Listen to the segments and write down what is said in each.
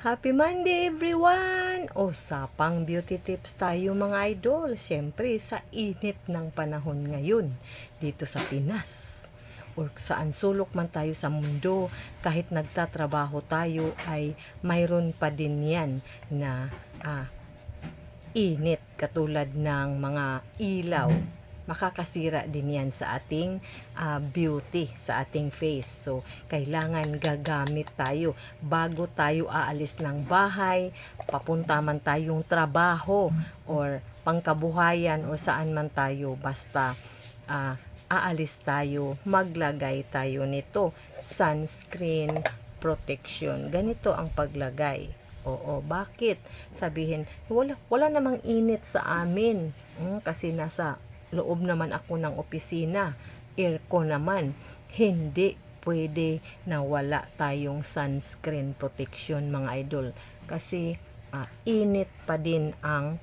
Happy Monday everyone! Usapang beauty tips tayo mga idol. Siyempre sa init ng panahon ngayon dito sa Pinas. Or saan sulok man tayo sa mundo, kahit nagtatrabaho tayo ay mayroon pa din yan na init katulad ng mga ilaw. Makakasira din yan sa ating beauty, sa ating face. So, kailangan gagamit tayo bago tayo aalis ng bahay, papunta man tayong trabaho or pangkabuhayan o saan man tayo, basta aalis tayo, maglagay tayo nito, sunscreen protection. Ganito ang paglagay. Oo, bakit? Sabihin, wala namang init sa amin. Kasi nasa loob naman ako ng opisina. Aircon naman. Hindi pwede na wala tayong sunscreen protection mga idol. Kasi init pa din ang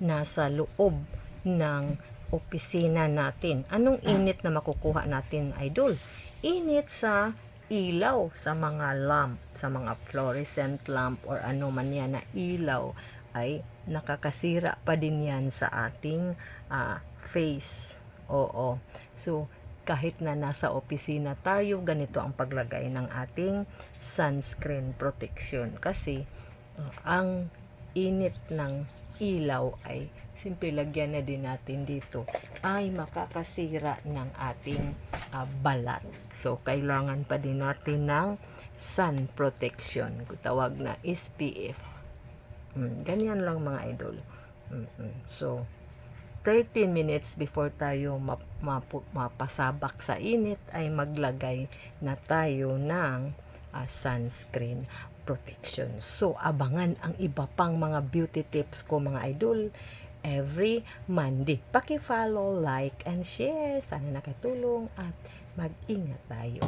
nasa loob ng opisina natin. Anong init na makukuha natin, idol? Init sa ilaw, sa mga lamp, sa mga fluorescent lamp or ano man yan na ilaw, ay nakakasira pa din yan sa ating face. Oo. So, kahit na nasa opisina tayo, ganito ang paglagay ng ating sunscreen protection. Kasi, ang init ng ilaw ay simple lagyan na din natin dito ay makakasira ng ating balat. So, kailangan pa din natin ng sun protection. Tawag na SPF. Ganyan lang mga idol. So, 30 minutes before tayo mapasabak sa init ay maglagay na tayo ng sunscreen protection. So, abangan ang iba pang mga beauty tips ko mga idol every Monday. Paki-follow, like, and share. Sana nakatulong at mag-ingat tayo.